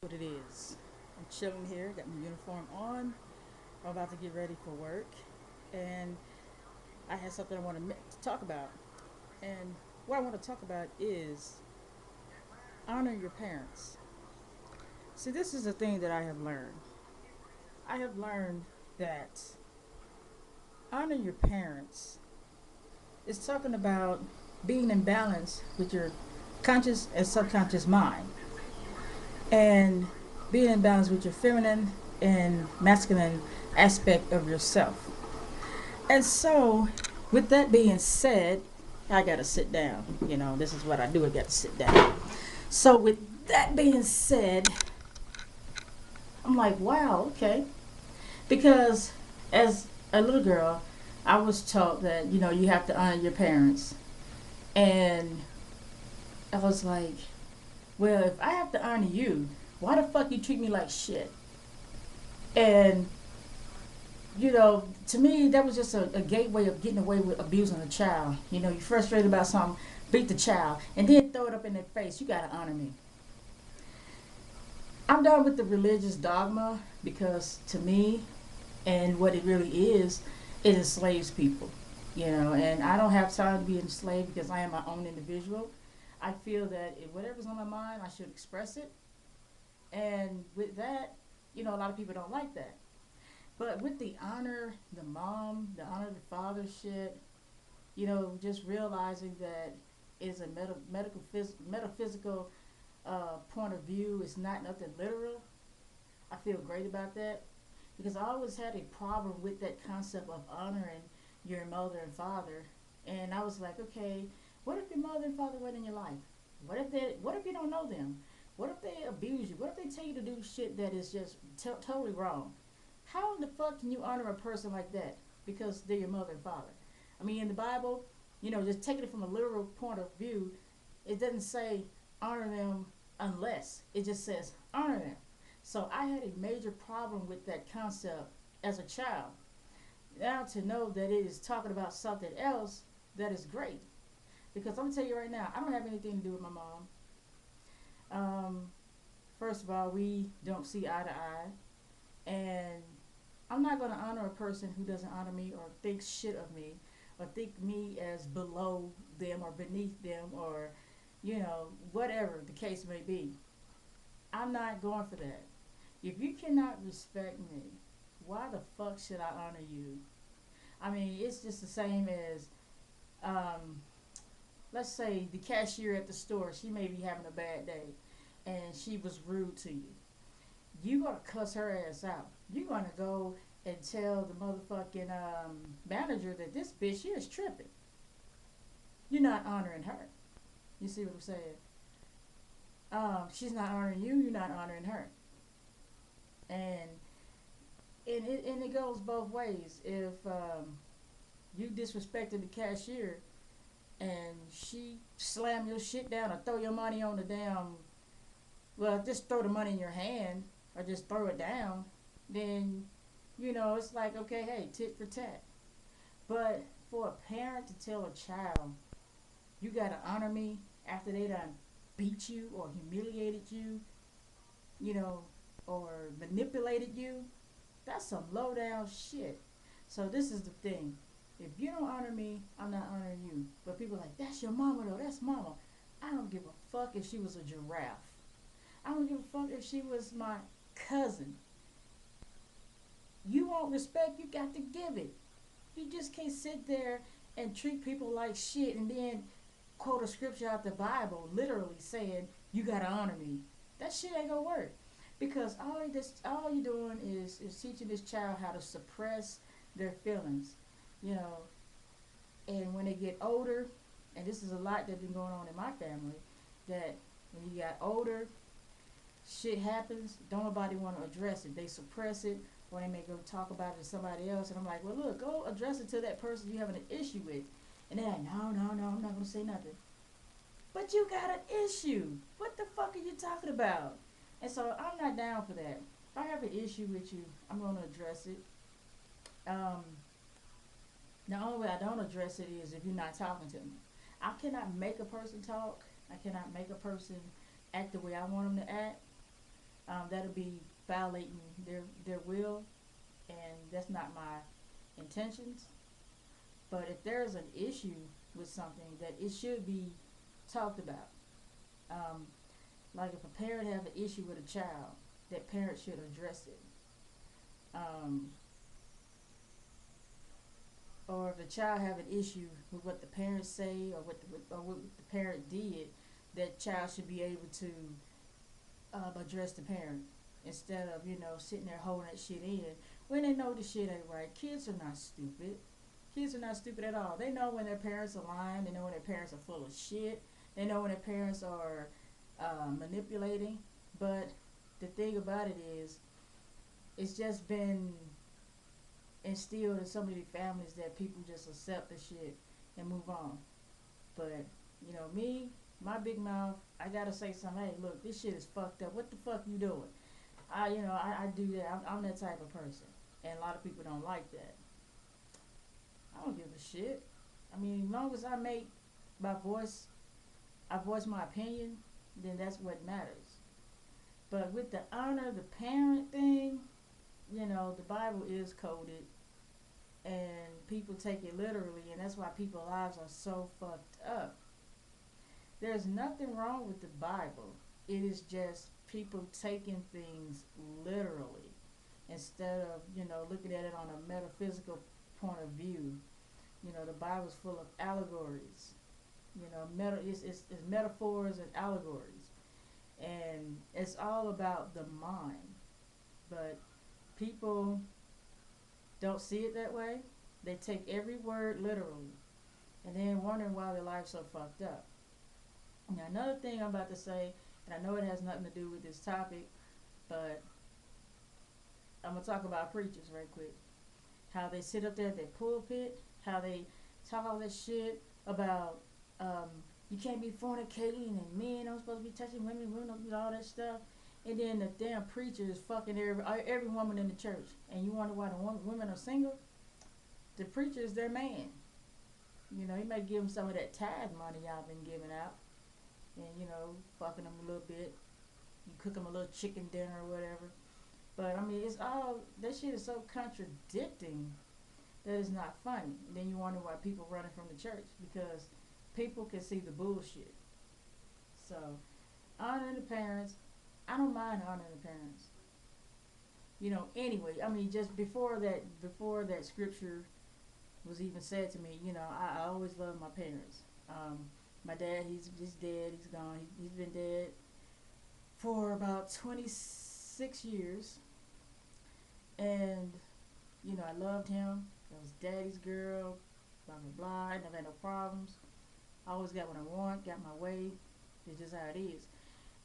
what it is. I'm chilling here, got my uniform on. I'm about to get ready for work, and I had something I want to talk about. And what I want to talk about is honor your parents. See, this is the thing that I have learned. I have learned that honor your parents is talking about being in balance with your conscious and subconscious mind, and being in balance with your feminine and masculine aspect of yourself. And so, with that being said, I gotta sit down. This is what I do. I gotta sit down. So, with that being said, I'm like, wow, okay. Because as a little girl, I was taught that, you have to honor your parents. And I was like, well, if I have to honor you, why the fuck you treat me like shit? And to me, that was just a gateway of getting away with abusing a child. You're frustrated about something, beat the child, and then throw it up in their face. You gotta honor me. I'm done with the religious dogma because to me, and what it really is, it enslaves people. And I don't have time to be enslaved because I am my own individual. I feel that if whatever's on my mind, I should express it. And with that, a lot of people don't like that. But with the honor, the mom, the honor, the father shit, just realizing that is a metaphysical point of view. It's not nothing literal. I feel great about that because I always had a problem with that concept of honoring your mother and father. And I was like, okay, what if your mother and father weren't in your life? What if you don't know them? What if they abuse you? What if they tell you to do shit that is just totally wrong? How in the fuck can you honor a person like that because they're your mother and father? I mean, in the Bible, just taking it from a literal point of view, it doesn't say honor them unless. It just says honor them. So I had a major problem with that concept as a child. Now to know that it is talking about something else, that is great. Because I'm gonna tell you right now, I don't have anything to do with my mom. Um, First of all, we don't see eye to eye, and I'm not gonna honor a person who doesn't honor me or thinks shit of me or think me as below them or beneath them or whatever the case may be. I'm not going for that. If you cannot respect me, why the fuck should I honor you? I mean, it's just the same as, um, let's say the cashier at the store, she may be having a bad day and she was rude to you. You gonna cuss her ass out. You gonna go and tell the motherfucking manager that this bitch here is tripping. You're not honoring her. You see what I'm saying? She's not honoring you. You're not honoring her. And it goes both ways. If you disrespected the cashier and she slam your shit down or throw your money on the damn, well, just throw the money in your hand or just throw it down, then it's like, okay, hey, tit for tat. But for a parent to tell a child, you gotta honor me after they done beat you or humiliated you, you know, or manipulated you, that's some low down shit. So this is the thing. If you don't honor me, I'm not honoring you. But people are like, that's your mama though, that's mama. I don't give a fuck if she was a giraffe. I don't give a fuck if she was my cousin. You want respect, you got to give it. You just can't sit there and treat people like shit and then quote a scripture out the Bible, literally saying you gotta honor me. That shit ain't gonna work because all you're doing is teaching this child how to suppress their feelings, you know. And when they get older, and this is a lot that's been going on in my family, that when you got older, shit happens. Don't nobody want to address it. They suppress it, or they may go talk about it to somebody else. And I'm like, well, look, go address it to that person you having an issue with. And they're like, no, no, no, I'm not gonna say nothing. But you got an issue. What the fuck are you talking about? And so I'm not down for that. If I have an issue with you, I'm gonna address it. Um, the only way I don't address it is if you're not talking to me. I cannot make a person talk. I cannot make a person act the way I want them to act. that'll be violating their will, and that's not my intentions. But if there is an issue with something, that it should be talked about. Um, like if a parent have an issue with a child, that parent should address it. Um, or if the child have an issue with what the parents say or what the parent did, that child should be able to address the parent instead of sitting there holding that shit in when they know the shit ain't right. Kids are not stupid. Kids are not stupid at all. They know when their parents are lying. They know when their parents are full of shit. They know when their parents are manipulating. But the thing about it is, it's just been instilled in so many families that people just accept the shit and move on. But me, my big mouth, I gotta say something. Hey, look, this shit is fucked up. What the fuck you doing? I do that. I'm that type of person, and a lot of people don't like that. I don't give a shit. I mean, as long as I make my voice, I voice my opinion, then that's what matters. But with the honor the parent thing, the Bible is coded, and people take it literally, and that's why people's lives are so fucked up. There's nothing wrong with the Bible. It is just people taking things literally instead of, looking at it on a metaphysical point of view. The Bible's full of allegories. It's metaphors and allegories. And it's all about the mind. But people don't see it that way. They take every word literally. And then wondering why their life's so fucked up. Now, another thing I'm about to say, and I know it has nothing to do with this topic, but I'm going to talk about preachers right quick. How they sit up there at their pulpit, how they talk all this shit about you can't be fornicating and men aren't supposed to be touching women don't do all that stuff. And then the damn preacher is fucking every woman in the church. And you wonder why the women are single? The preacher is their man. He may give them some of that tithe money y'all been giving out. And, fucking them a little bit. You cook them a little chicken dinner or whatever. But, I mean, that shit is so contradicting that it's not funny. And then you wonder why people running from the church. Because people can see the bullshit. So, honoring the parents. I don't mind honoring the parents. Anyway, I mean, just before that scripture was even said to me, I always loved my parents. My dad, he's dead. He's gone. He's been dead for about 26 years. And, I loved him. I was daddy's girl, blah, blah, blah. I never had no problems. I always got what I want, got my way. It's just how it is.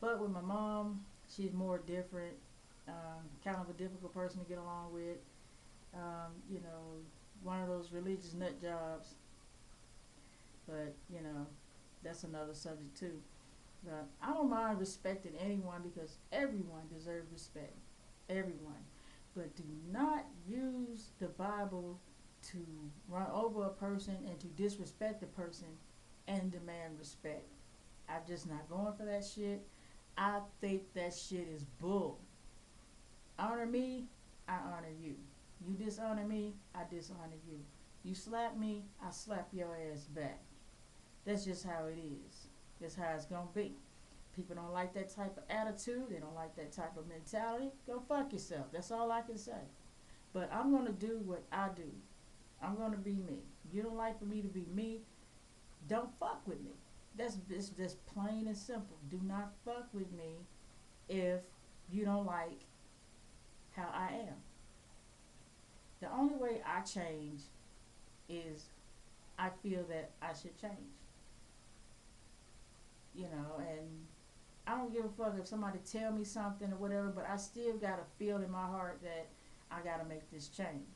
But with my mom, she's more different. Kind of a difficult person to get along with. One of those religious nut jobs. But, that's another subject too. But I don't mind respecting anyone because everyone deserves respect. Everyone. But do not use the Bible to run over a person and to disrespect the person and demand respect. I'm just not going for that shit. I think that shit is bull. Honor me, I honor you. You dishonor me, I dishonor you. You slap me, I slap your ass back. That's just how it is. That's how it's gonna be. People don't like that type of attitude. They don't like that type of mentality. Go fuck yourself. That's all I can say. But I'm gonna do what I do. I'm gonna be me. You don't like for me to be me, don't fuck with me. That's plain and simple. Do not fuck with me if you don't like how I am. The only way I change is I feel that I should change. And I don't give a fuck if somebody tell me something or whatever, but I still gotta feel in my heart that I gotta make this change.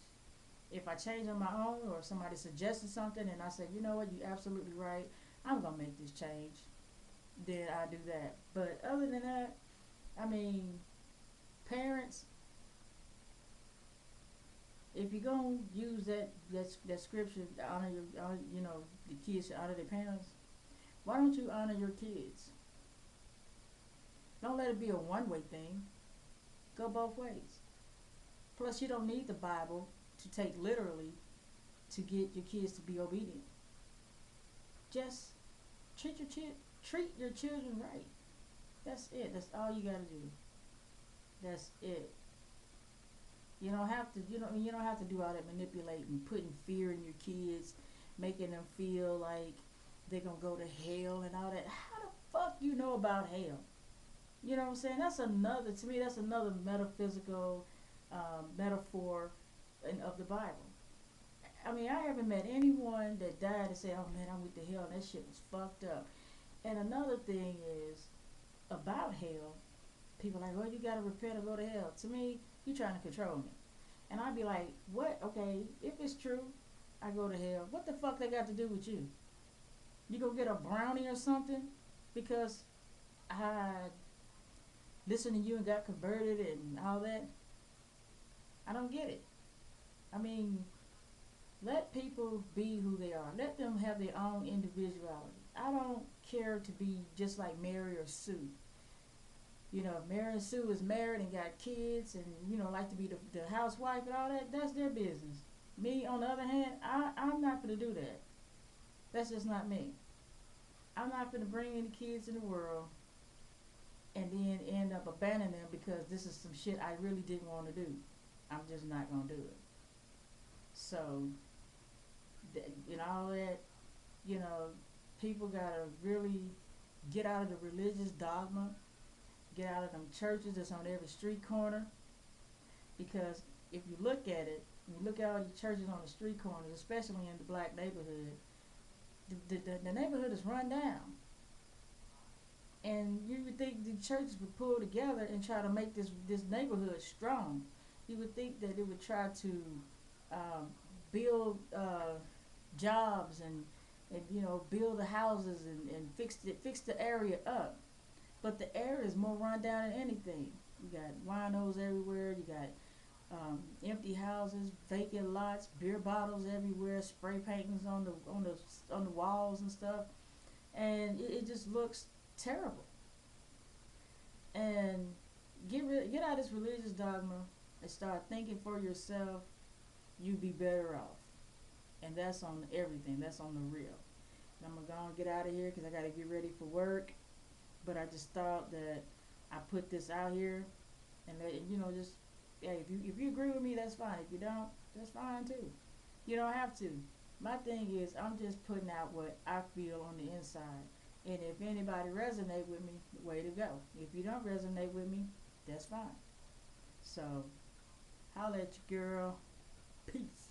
If I change on my own or if somebody suggested something and I say, you know what, you're absolutely right, I'm gonna make this change, then I do that. But other than that, I mean, parents, if you're gonna use that scripture to honor the kids should honor their parents, why don't you honor your kids? Don't let it be a one-way thing. Go both ways. Plus, you don't need the Bible to take literally to get your kids to be obedient. Just treat your children right. That's it. That's all you gotta do. That's it. You don't have to do all that manipulating, putting fear in your kids, making them feel like they're gonna go to hell and all that. How the fuck you know about hell? You know what I'm saying? That's another, to me, that's another metaphysical metaphor of the Bible. I mean, I haven't met anyone that died and said, "Oh man, I went to hell and that shit was fucked up." And another thing is about hell. People are like, "Well, you gotta repent or go to hell." To me, you trying to control me, and I'd be like, "What? Okay, if it's true, I go to hell. What the fuck they got to do with you? You go get a brownie or something because I listened to you and got converted and all that?" I don't get it. I mean, let people be who they are. Let them have their own individuality. I don't care to be just like Mary or Sue. If Mary and Sue is married and got kids and, like to be the housewife and all that, that's their business. Me, on the other hand, I'm not going to do that. That's just not me. I'm not going to bring any kids in the world and then end up abandoning them because this is some shit I really didn't want to do. I'm just not going to do it. So, all that, you know, people got to really get out of the religious dogma, get out of them churches that's on every street corner. Because if you look at it, you look at all your churches on the street corners, especially in the black neighborhood, the neighborhood is run down. And you would think the churches would pull together and try to make this neighborhood strong. You would think that it would try to um, build jobs and build the houses and fix the area up. But the area is more run down than anything. You got winos everywhere. You got empty houses, vacant lots, beer bottles everywhere, spray paintings on the walls and stuff, and it just looks terrible. And get out of this religious dogma and start thinking for yourself. You'd be better off, and that's on everything. That's on the real. And I'm gonna go and get out of here because I gotta get ready for work. But I just thought that I put this out here and let just if you agree with me, that's fine. If you don't, that's fine too. You don't have to. My thing is, I'm just putting out what I feel on the inside. And if anybody resonate with me, way to go. If you don't resonate with me, that's fine. So, holla at your girl. Peace.